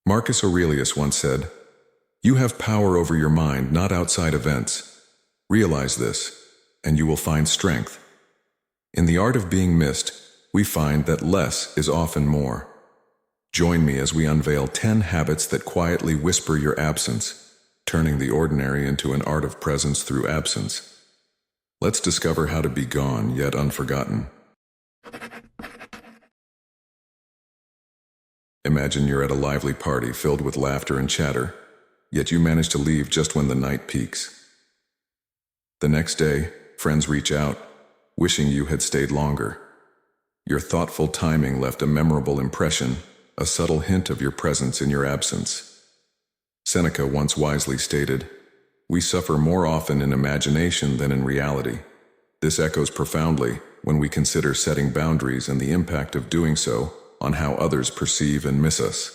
Marcus Aurelius once said, "You have power over your mind, not outside events. Realize this, and you will find strength." In the art of being missed, we find that less is often more. Join me as we unveil 10 habits that quietly whisper your absence, turning the ordinary into an art of presence through absence. Let's discover how to be gone yet unforgotten. Imagine you're at a lively party filled with laughter and chatter, yet you manage to leave just when the night peaks. The next day, friends reach out, wishing you had stayed longer. Your thoughtful timing left a memorable impression, a subtle hint of your presence in your absence. Seneca once wisely stated, "We suffer more often in imagination than in reality." This echoes profoundly when we consider setting boundaries and the impact of doing so on how others perceive and miss us.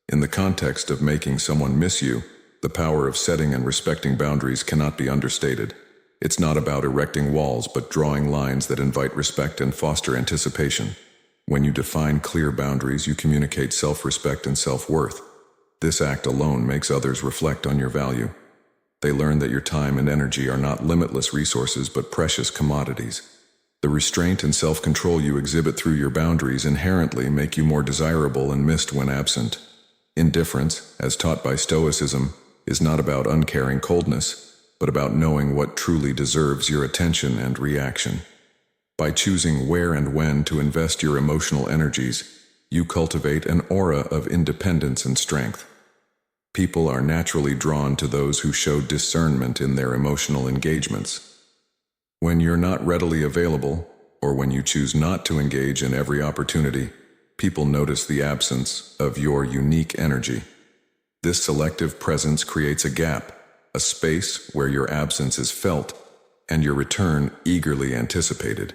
In the context of making someone miss you, the power of setting and respecting boundaries cannot be understated. It's not about erecting walls, but drawing lines that invite respect and foster anticipation. When you define clear boundaries, you communicate self-respect and self-worth. This act alone makes others reflect on your value. They learn that your time and energy are not limitless resources, but precious commodities. The restraint and self-control you exhibit through your boundaries inherently make you more desirable and missed when absent. Indifference, as taught by Stoicism, is not about uncaring coldness, but about knowing what truly deserves your attention and reaction. By choosing where and when to invest your emotional energies, you cultivate an aura of independence and strength. People are naturally drawn to those who show discernment in their emotional engagements. When you're not readily available, or when you choose not to engage in every opportunity, people notice the absence of your unique energy. This selective presence creates a gap, a space where your absence is felt and your return eagerly anticipated.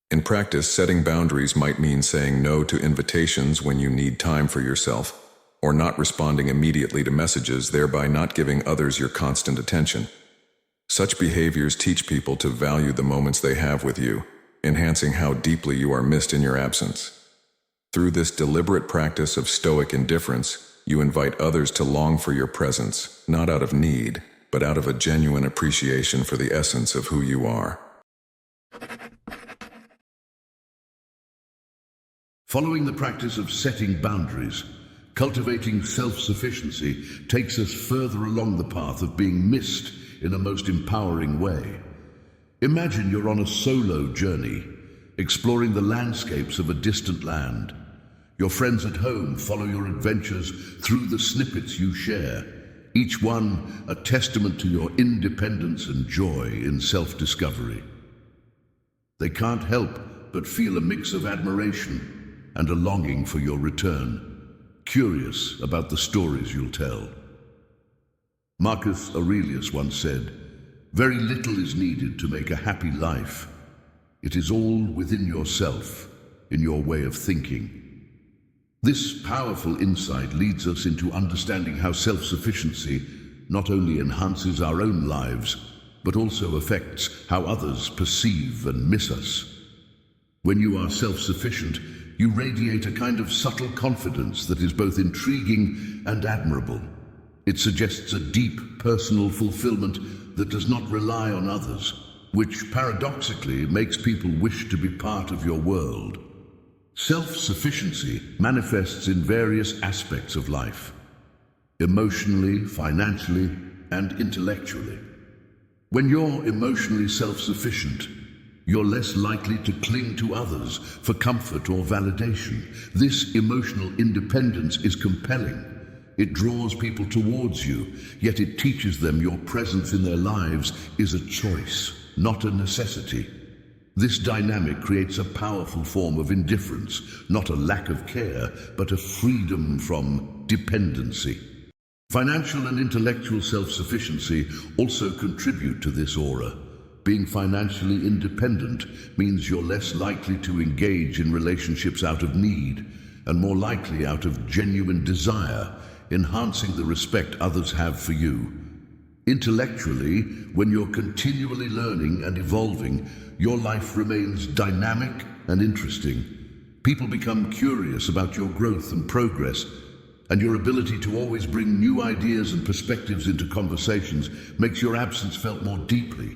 In practice, setting boundaries might mean saying no to invitations when you need time for yourself, or not responding immediately to messages, thereby not giving others your constant attention. Such behaviors teach people to value the moments they have with you, enhancing how deeply you are missed in your absence. Through this deliberate practice of stoic indifference, you invite others to long for your presence, not out of need, but out of a genuine appreciation for the essence of who you are. Following the practice of setting boundaries, cultivating self-sufficiency takes us further along the path of being missed in a most empowering way. Imagine you're on a solo journey, exploring the landscapes of a distant land. Your friends at home follow your adventures through the snippets you share, each one a testament to your independence and joy in self-discovery. They can't help but feel a mix of admiration and a longing for your return, curious about the stories you'll tell. Marcus Aurelius once said, "Very little is needed to make a happy life. It is all within yourself, in your way of thinking." This powerful insight leads us into understanding how self-sufficiency not only enhances our own lives, but also affects how others perceive and miss us. When you are self-sufficient, you radiate a kind of subtle confidence that is both intriguing and admirable. It suggests a deep personal fulfillment that does not rely on others, which paradoxically makes people wish to be part of your world. Self-sufficiency manifests in various aspects of life, emotionally, financially, and intellectually. When you're emotionally self-sufficient, you're less likely to cling to others for comfort or validation. This emotional independence is compelling. It draws people towards you, yet it teaches them your presence in their lives is a choice, not a necessity. This dynamic creates a powerful form of indifference, not a lack of care, but a freedom from dependency. Financial and intellectual self-sufficiency also contribute to this aura. Being financially independent means you're less likely to engage in relationships out of need, and more likely out of genuine desire, enhancing the respect others have for you. Intellectually, when you're continually learning and evolving, your life remains dynamic and interesting. People become curious about your growth and progress, and your ability to always bring new ideas and perspectives into conversations makes your absence felt more deeply.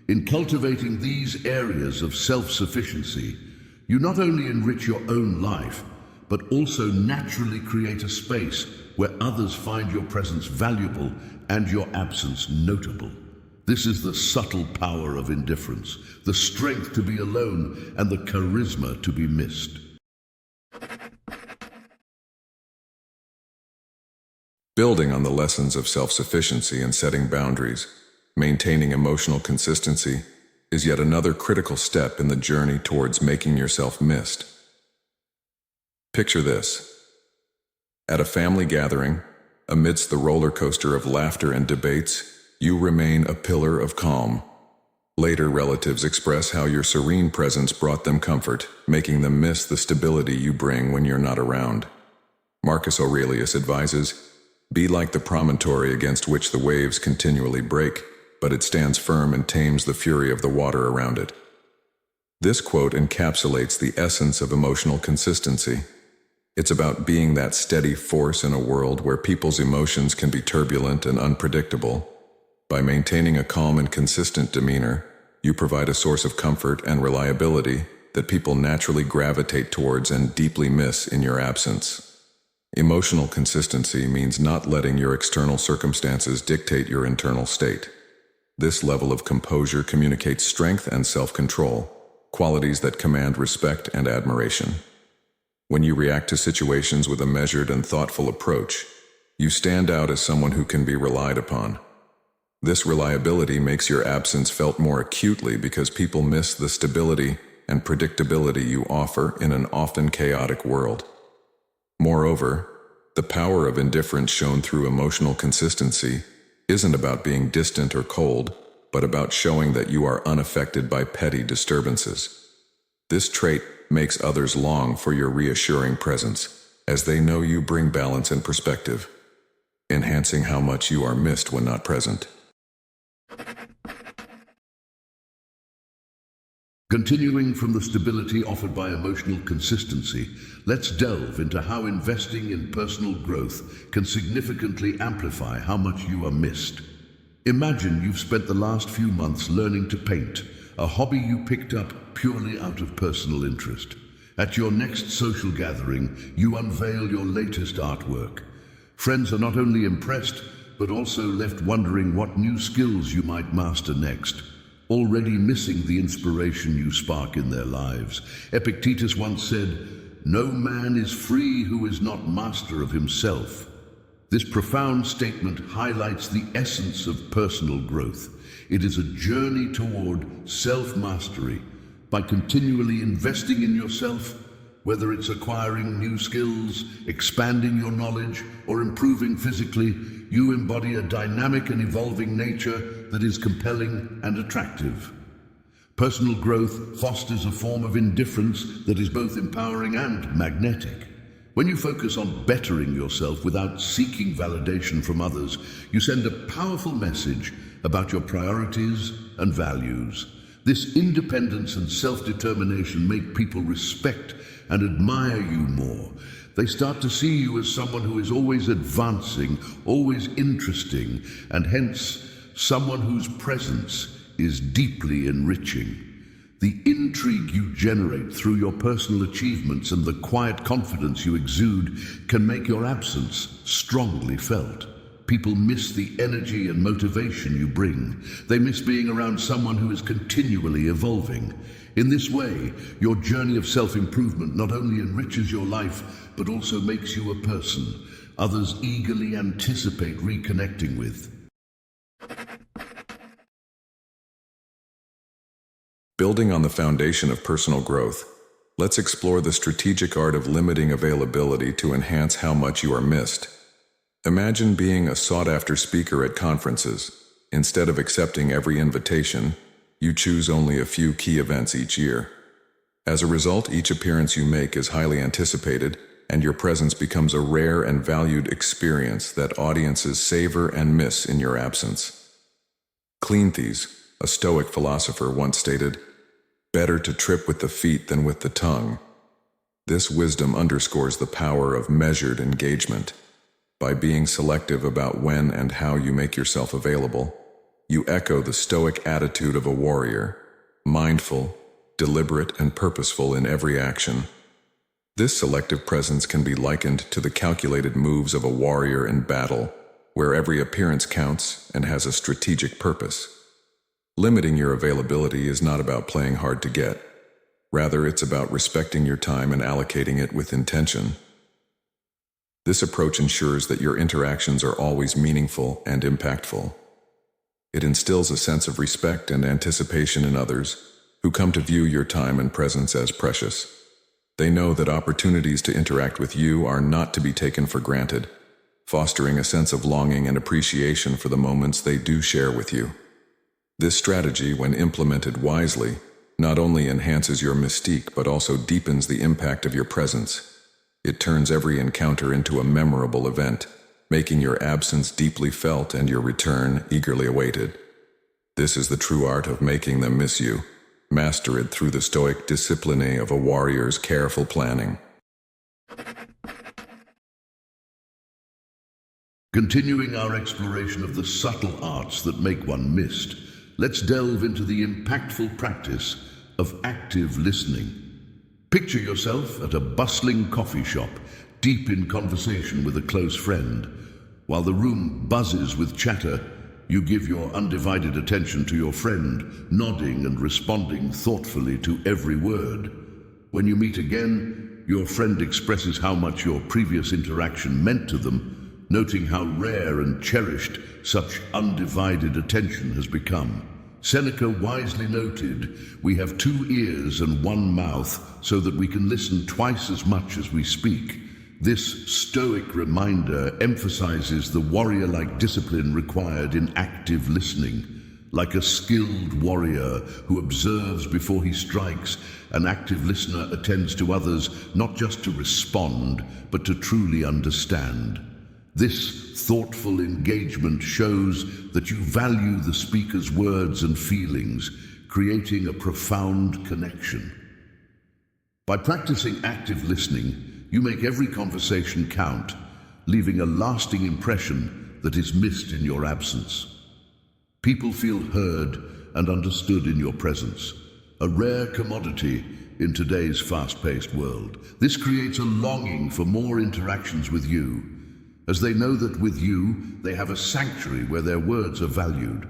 In cultivating these areas of self-sufficiency, you not only enrich your own life, but also naturally create a space where others find your presence valuable and your absence notable. This is the subtle power of indifference, the strength to be alone and the charisma to be missed. Building on the lessons of self-sufficiency and setting boundaries, maintaining emotional consistency is yet another critical step in the journey towards making yourself missed. Picture this. At a family gathering, amidst the roller coaster of laughter and debates, you remain a pillar of calm. Later, relatives express how your serene presence brought them comfort, making them miss the stability you bring when you're not around. Marcus Aurelius advises, "Be like the promontory against which the waves continually break, but it stands firm and tames the fury of the water around it." This quote encapsulates the essence of emotional consistency. It's about being that steady force in a world where people's emotions can be turbulent and unpredictable. By maintaining a calm and consistent demeanor, you provide a source of comfort and reliability that people naturally gravitate towards and deeply miss in your absence. Emotional consistency means not letting your external circumstances dictate your internal state. This level of composure communicates strength and self-control, qualities that command respect and admiration. When you react to situations with a measured and thoughtful approach, you stand out as someone who can be relied upon. This reliability makes your absence felt more acutely because people miss the stability and predictability you offer in an often chaotic world. Moreover, the power of indifference shown through emotional consistency isn't about being distant or cold, but about showing that you are unaffected by petty disturbances. This trait makes others long for your reassuring presence, as they know you bring balance and perspective, enhancing how much you are missed when not present. Continuing from the stability offered by emotional consistency, let's delve into how investing in personal growth can significantly amplify how much you are missed. Imagine you've spent the last few months learning to paint, a hobby you picked up purely out of personal interest. At your next social gathering, you unveil your latest artwork. Friends are not only impressed, but also left wondering what new skills you might master next, already missing the inspiration you spark in their lives. Epictetus once said, "No man is free who is not master of himself." This profound statement highlights the essence of personal growth. It is a journey toward self-mastery. By continually investing in yourself, whether it's acquiring new skills, expanding your knowledge, or improving physically, you embody a dynamic and evolving nature that is compelling and attractive. Personal growth fosters a form of indifference that is both empowering and magnetic. When you focus on bettering yourself without seeking validation from others, you send a powerful message about your priorities and values. This independence and self-determination make people respect and admire you more. They start to see you as someone who is always advancing, always interesting, and hence someone whose presence is deeply enriching. The intrigue you generate through your personal achievements and the quiet confidence you exude can make your absence strongly felt. People miss the energy and motivation you bring. They miss being around someone who is continually evolving. In this way, your journey of self-improvement not only enriches your life, but also makes you a person others eagerly anticipate reconnecting with. Building on the foundation of personal growth, let's explore the strategic art of limiting availability to enhance how much you are missed. Imagine being a sought-after speaker at conferences. Instead of accepting every invitation, you choose only a few key events each year. As a result, each appearance you make is highly anticipated, and your presence becomes a rare and valued experience that audiences savor and miss in your absence. Cleanthes, a Stoic philosopher, once stated, "Better to trip with the feet than with the tongue." This wisdom underscores the power of measured engagement. By being selective about when and how you make yourself available, you echo the Stoic attitude of a warrior, mindful, deliberate, and purposeful in every action. This selective presence can be likened to the calculated moves of a warrior in battle, where every appearance counts and has a strategic purpose. Limiting your availability is not about playing hard to get. Rather, it's about respecting your time and allocating it with intention. This approach ensures that your interactions are always meaningful and impactful. It instills a sense of respect and anticipation in others, who come to view your time and presence as precious. They know that opportunities to interact with you are not to be taken for granted, fostering a sense of longing and appreciation for the moments they do share with you. This strategy, when implemented wisely, not only enhances your mystique but also deepens the impact of your presence. It turns every encounter into a memorable event, making your absence deeply felt and your return eagerly awaited. This is the true art of making them miss you. Master it through the Stoic discipline of a warrior's careful planning. Continuing our exploration of the subtle arts that make one missed, let's delve into the impactful practice of active listening. Picture yourself at a bustling coffee shop, deep in conversation with a close friend. While the room buzzes with chatter, you give your undivided attention to your friend, nodding and responding thoughtfully to every word. When you meet again, your friend expresses how much your previous interaction meant to them, noting how rare and cherished such undivided attention has become. Seneca wisely noted, "We have 2 ears and 1 mouth so that we can listen twice as much as we speak." This Stoic reminder emphasizes the warrior-like discipline required in active listening. Like a skilled warrior who observes before he strikes, an active listener attends to others not just to respond, but to truly understand. This thoughtful engagement shows that you value the speaker's words and feelings, creating a profound connection. By practicing active listening, you make every conversation count, leaving a lasting impression that is missed in your absence. People feel heard and understood in your presence, a rare commodity in today's fast-paced world. This creates a longing for more interactions with you, as they know that with you, they have a sanctuary where their words are valued.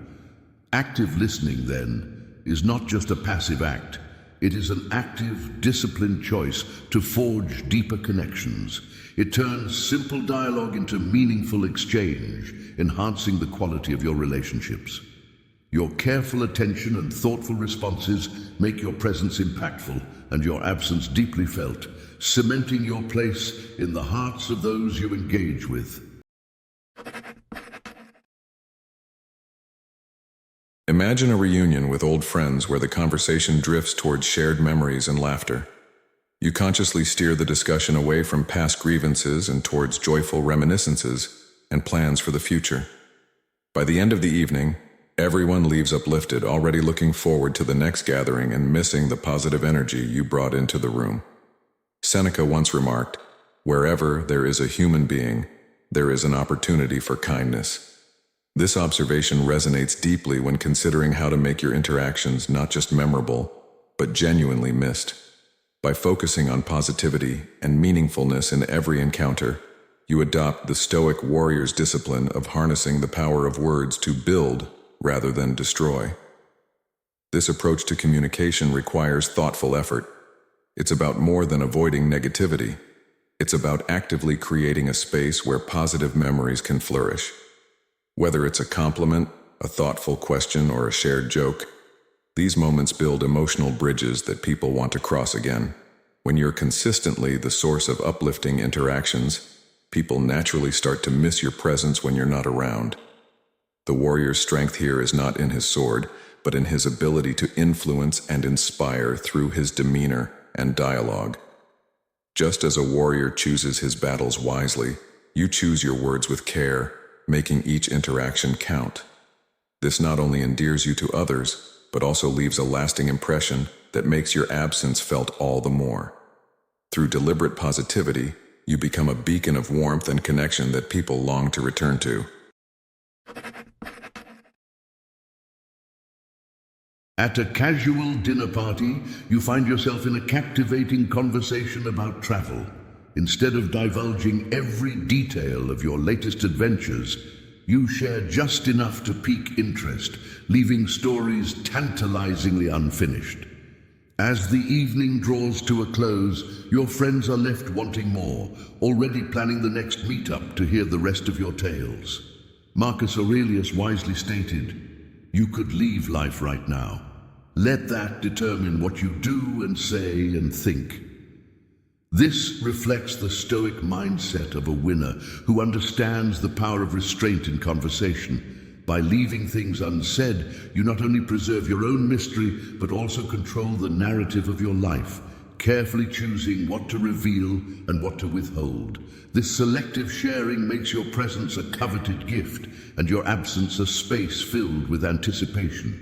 Active listening, then, is not just a passive act. It is an active, disciplined choice to forge deeper connections. It turns simple dialogue into meaningful exchange, enhancing the quality of your relationships. Your careful attention and thoughtful responses make your presence impactful and your absence deeply felt, cementing your place in the hearts of those you engage with. Imagine a reunion with old friends where the conversation drifts towards shared memories and laughter. You consciously steer the discussion away from past grievances and towards joyful reminiscences and plans for the future. By the end of the evening, everyone leaves uplifted, already looking forward to the next gathering and missing the positive energy you brought into the room. Seneca once remarked, "Wherever there is a human being, there is an opportunity for kindness." This observation resonates deeply when considering how to make your interactions not just memorable, but genuinely missed. By focusing on positivity and meaningfulness in every encounter, you adopt the Stoic warrior's discipline of harnessing the power of words to build rather than destroy. This approach to communication requires thoughtful effort. It's about more than avoiding negativity. It's about actively creating a space where positive memories can flourish. Whether it's a compliment, a thoughtful question, or a shared joke, these moments build emotional bridges that people want to cross again. When you're consistently the source of uplifting interactions, people naturally start to miss your presence when you're not around. The warrior's strength here is not in his sword, but in his ability to influence and inspire through his demeanor and dialogue. Just as a warrior chooses his battles wisely, you choose your words with care, making each interaction count. This not only endears you to others, but also leaves a lasting impression that makes your absence felt all the more. Through deliberate positivity, you become a beacon of warmth and connection that people long to return to. At a casual dinner party, you find yourself in a captivating conversation about travel. Instead of divulging every detail of your latest adventures, you share just enough to pique interest, leaving stories tantalizingly unfinished. As the evening draws to a close, your friends are left wanting more, already planning the next meetup to hear the rest of your tales. Marcus Aurelius wisely stated, "You could leave life right now. Let that determine what you do and say and think." This reflects the Stoic mindset of a winner who understands the power of restraint in conversation. By leaving things unsaid, you not only preserve your own mystery, but also control the narrative of your life, carefully choosing what to reveal and what to withhold. This selective sharing makes your presence a coveted gift and your absence a space filled with anticipation.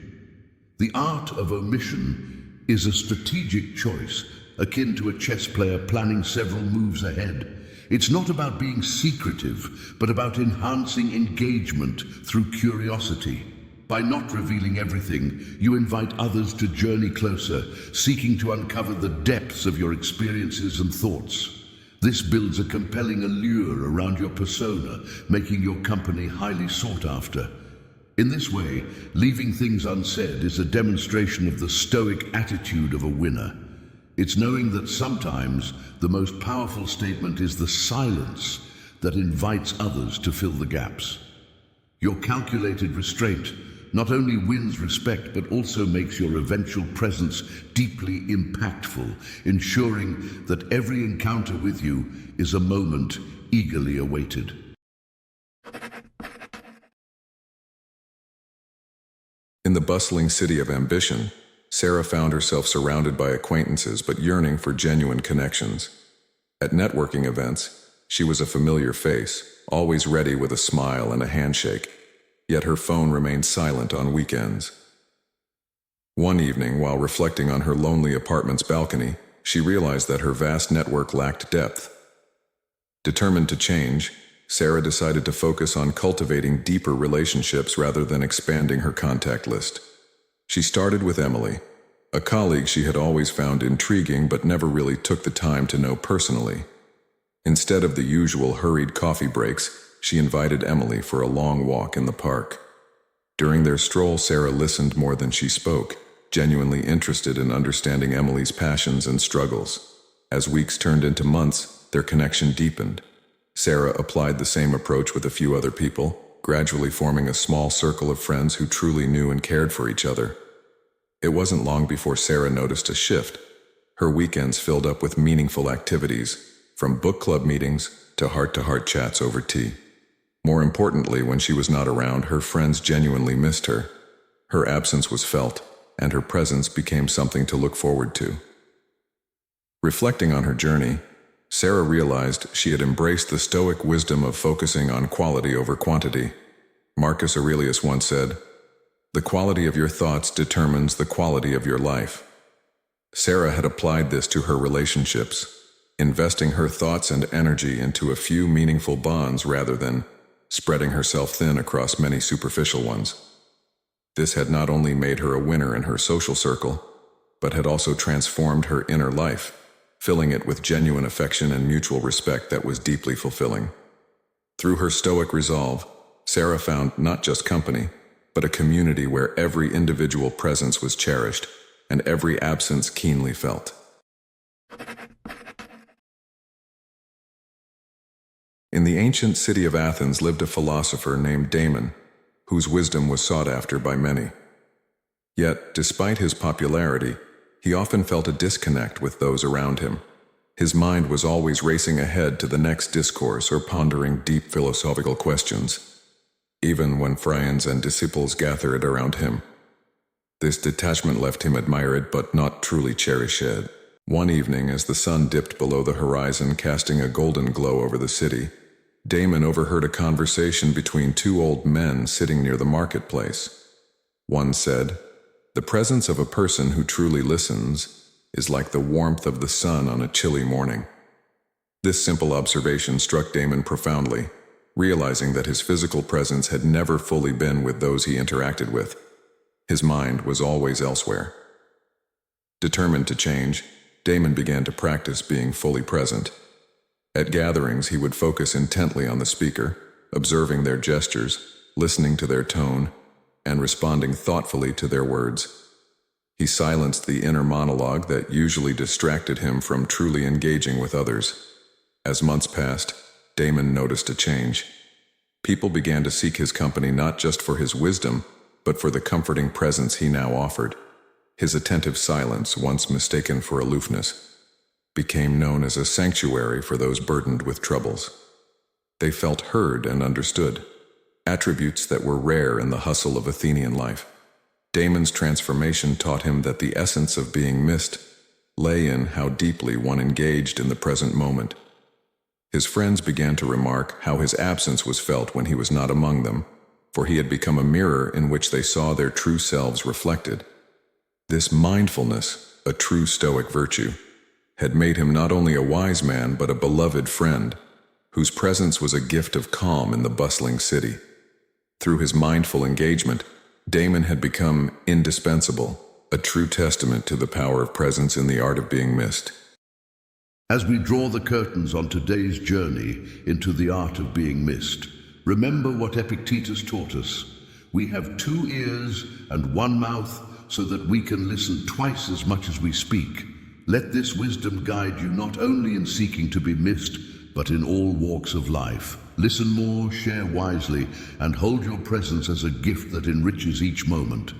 The art of omission is a strategic choice, akin to a chess player planning several moves ahead. It's not about being secretive, but about enhancing engagement through curiosity. By not revealing everything, you invite others to journey closer, seeking to uncover the depths of your experiences and thoughts. This builds a compelling allure around your persona, making your company highly sought after. In this way, leaving things unsaid is a demonstration of the Stoic attitude of a winner. It's knowing that sometimes the most powerful statement is the silence that invites others to fill the gaps. Your calculated restraint not only wins respect, but also makes your eventual presence deeply impactful, ensuring that every encounter with you is a moment eagerly awaited. In the bustling city of ambition, Sarah found herself surrounded by acquaintances but yearning for genuine connections. At networking events, she was a familiar face, always ready with a smile and a handshake, yet her phone remained silent on weekends. One evening, while reflecting on her lonely apartment's balcony, she realized that her vast network lacked depth. Determined to change, Sarah decided to focus on cultivating deeper relationships rather than expanding her contact list. She started with Emily, a colleague she had always found intriguing but never really took the time to know personally. Instead of the usual hurried coffee breaks, she invited Emily for a long walk in the park. During their stroll, Sarah listened more than she spoke, genuinely interested in understanding Emily's passions and struggles. As weeks turned into months, their connection deepened. Sarah applied the same approach with a few other people, gradually forming a small circle of friends who truly knew and cared for each other. It wasn't long before Sarah noticed a shift. Her weekends filled up with meaningful activities, from book club meetings to heart-to-heart chats over tea. More importantly, when she was not around, her friends genuinely missed her. Her absence was felt, and her presence became something to look forward to. Reflecting on her journey, Sarah realized she had embraced the Stoic wisdom of focusing on quality over quantity. Marcus Aurelius once said, "The quality of your thoughts determines the quality of your life." Sarah had applied this to her relationships, investing her thoughts and energy into a few meaningful bonds rather than spreading herself thin across many superficial ones. This had not only made her a winner in her social circle, but had also transformed her inner life, filling it with genuine affection and mutual respect that was deeply fulfilling. Through her Stoic resolve, Sarah found not just company, but a community where every individual presence was cherished and every absence keenly felt. In the ancient city of Athens lived a philosopher named Damon, whose wisdom was sought after by many. Yet, despite his popularity, he often felt a disconnect with those around him. His mind was always racing ahead to the next discourse or pondering deep philosophical questions, even when friends and disciples gathered around him. This detachment left him admired but not truly cherished. One evening, as the sun dipped below the horizon, casting a golden glow over the city, Damon overheard a conversation between two old men sitting near the marketplace. One said, "The presence of a person who truly listens is like the warmth of the sun on a chilly morning." This simple observation struck Damon profoundly, realizing that his physical presence had never fully been with those he interacted with. His mind was always elsewhere. Determined to change, Damon began to practice being fully present. At gatherings, he would focus intently on the speaker, observing their gestures, listening to their tone, and responding thoughtfully to their words. He silenced the inner monologue that usually distracted him from truly engaging with others. As months passed, Damon noticed a change. People began to seek his company not just for his wisdom, but for the comforting presence he now offered. His attentive silence, once mistaken for aloofness, became known as a sanctuary for those burdened with troubles. They felt heard and understood, attributes that were rare in the hustle of Athenian life. Damon's transformation taught him that the essence of being missed lay in how deeply one engaged in the present moment. His friends began to remark how his absence was felt when he was not among them, for he had become a mirror in which they saw their true selves reflected. This mindfulness, a true Stoic virtue, had made him not only a wise man but a beloved friend, whose presence was a gift of calm in the bustling city. Through his mindful engagement, Damon had become indispensable, a true testament to the power of presence in the art of being missed. As we draw the curtains on today's journey into the art of being missed, remember what Epictetus taught us. We have 2 ears and 1 mouth so that we can listen twice as much as we speak. Let this wisdom guide you not only in seeking to be missed, but in all walks of life. Listen more, share wisely, and hold your presence as a gift that enriches each moment.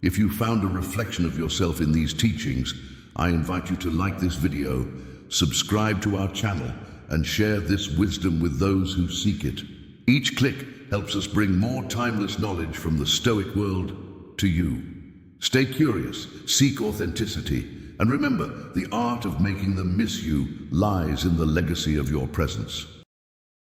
If you found a reflection of yourself in these teachings, I invite you to like this video, subscribe to our channel, and share this wisdom with those who seek it. Each click helps us bring more timeless knowledge from the Stoic world to you. Stay curious, seek authenticity, and remember, the art of making them miss you lies in the legacy of your presence.